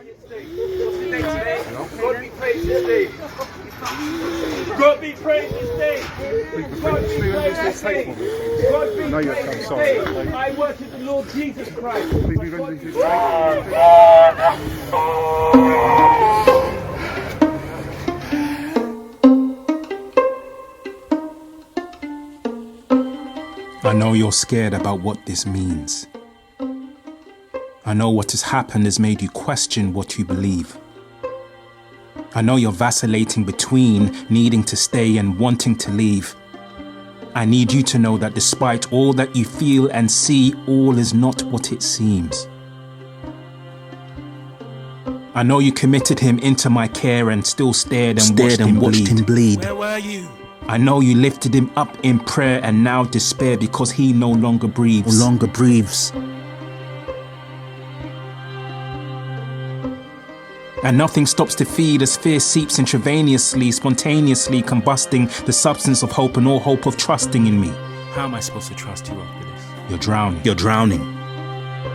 God be praised this day. God be praised this day. God be praised this day. God be praised this day. I worship the Lord Jesus Christ. I know you're scared about what this means. I know what has happened has made you question what you believe. I know you're vacillating between needing to stay and wanting to leave. I need you to know that despite all that you feel and see, all is not what it seems. I know you committed him into my care and still stared and watched him bleed. Where were you? I know you lifted him up in prayer and now despair because he no longer breathes. And nothing stops to feed as fear seeps intravenously, spontaneously combusting the substance of hope and all hope of trusting in me. How am I supposed to trust you after this? You're drowning.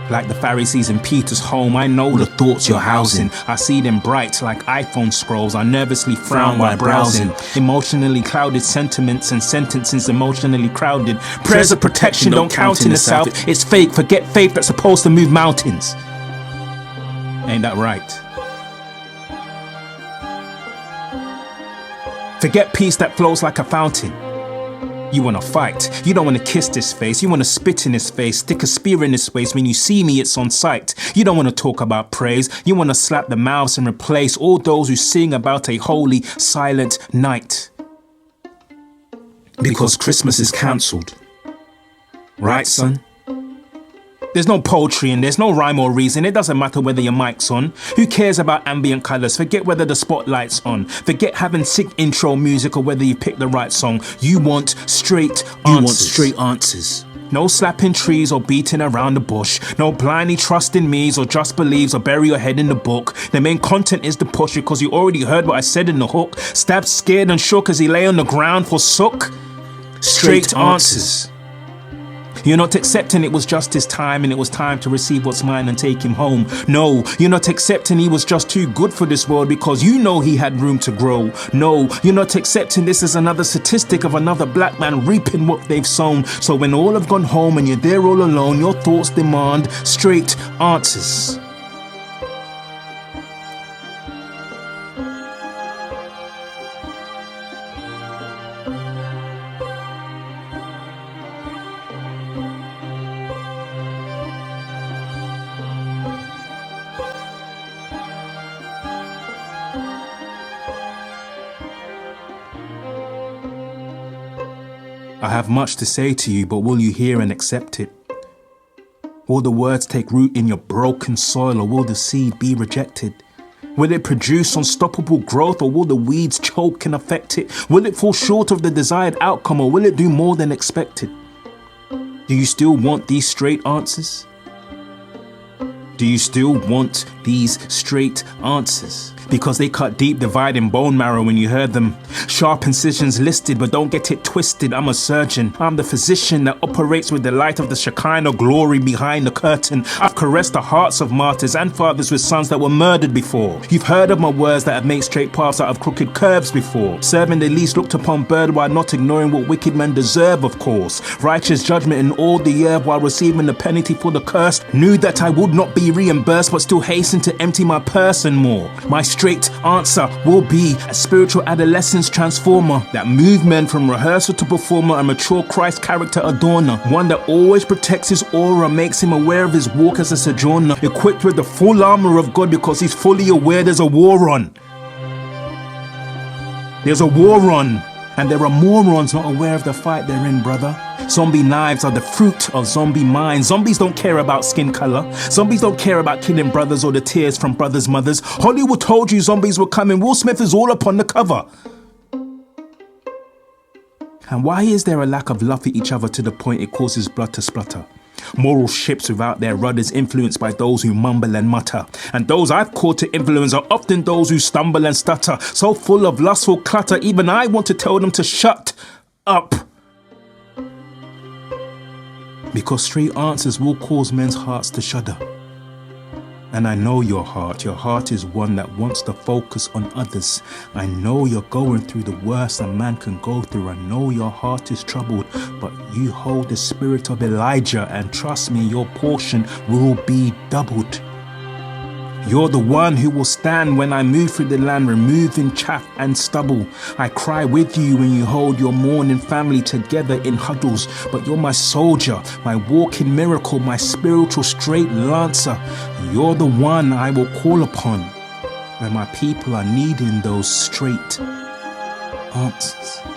Like the Pharisees in Peter's home, I know the thoughts you're housing. I see them bright like iPhone scrolls. I nervously frown while browsing. Emotionally clouded sentiments and sentences emotionally crowded. Prayers of protection don't count in the South. It's fake, forget faith that's supposed to move mountains. Ain't that right? Forget peace that flows like a fountain. You wanna fight, you don't wanna kiss this face, you wanna spit in his face, stick a spear in his waist, when you see me it's on sight. You don't wanna talk about praise, you wanna slap the mouths and replace all those who sing about a holy, silent night. Because Christmas is cancelled. Right, son? There's no poetry and there's no rhyme or reason. It doesn't matter whether your mic's on. Who cares about ambient colours? Forget whether the spotlight's on. Forget having sick intro music or whether you pick the right song. You want straight answers. No slapping trees or beating around the bush. No blindly trusting me's or just believes or bury your head in the book. The main content is the push because you already heard what I said in the hook. Stabbed, scared and shook as he lay on the ground forsook. Straight answers. You're not accepting it was just his time and it was time to receive what's mine and take him home. No, you're not accepting he was just too good for this world because you know he had room to grow. No, you're not accepting this is another statistic of another black man reaping what they've sown. So when all have gone home and you're there all alone, your thoughts demand straight answers. I have much to say to you, but will you hear and accept it? Will the words take root in your broken soil, or will the seed be rejected? Will it produce unstoppable growth, or will the weeds choke and affect it? Will it fall short of the desired outcome, or will it do more than expected? Do you still want these straight answers? Do you still want these straight answers? Because they cut deep, dividing bone marrow when you heard them. Sharp incisions listed, but don't get it twisted. I'm a surgeon. I'm the physician that operates with the light of the Shekinah glory behind the curtain. I've caressed the hearts of martyrs and fathers with sons that were murdered before. You've heard of my words that have made straight paths out of crooked curves before. Serving the least looked upon bird while not ignoring what wicked men deserve, of course. Righteous judgment in all the earth while receiving the penalty for the curse. Knew that I would not be reimbursed, but still hastened to empty my purse and more. My straight answer will be a spiritual adolescence transformer that move men from rehearsal to performer, a mature Christ character adorner, one that always protects his aura, makes him aware of his walk as a sojourner, equipped with the full armor of God because he's fully aware there's a war on. There's a war on, and there are morons not aware of the fight they're in, brother. Zombie knives are the fruit of zombie minds. Zombies don't care about skin color. Zombies don't care about killing brothers or the tears from brothers' mothers. Hollywood told you zombies were coming. Will Smith is all up on the cover. And why is there a lack of love for each other to the point it causes blood to splutter? Moral ships without their rudders, influenced by those who mumble and mutter. And those I've caught to influence are often those who stumble and stutter. So full of lustful clutter, even I want to tell them to shut up. Because straight answers will cause men's hearts to shudder. And I know your heart. Your heart is one that wants to focus on others. I know you're going through the worst a man can go through. I know your heart is troubled, but you hold the spirit of Elijah, and trust me, your portion will be doubled. You're the one who will stand when I move through the land, removing chaff and stubble. I cry with you when you hold your mourning family together in huddles. But you're my soldier, my walking miracle, my spiritual straight lancer. You're the one I will call upon when my people are needing those straight answers.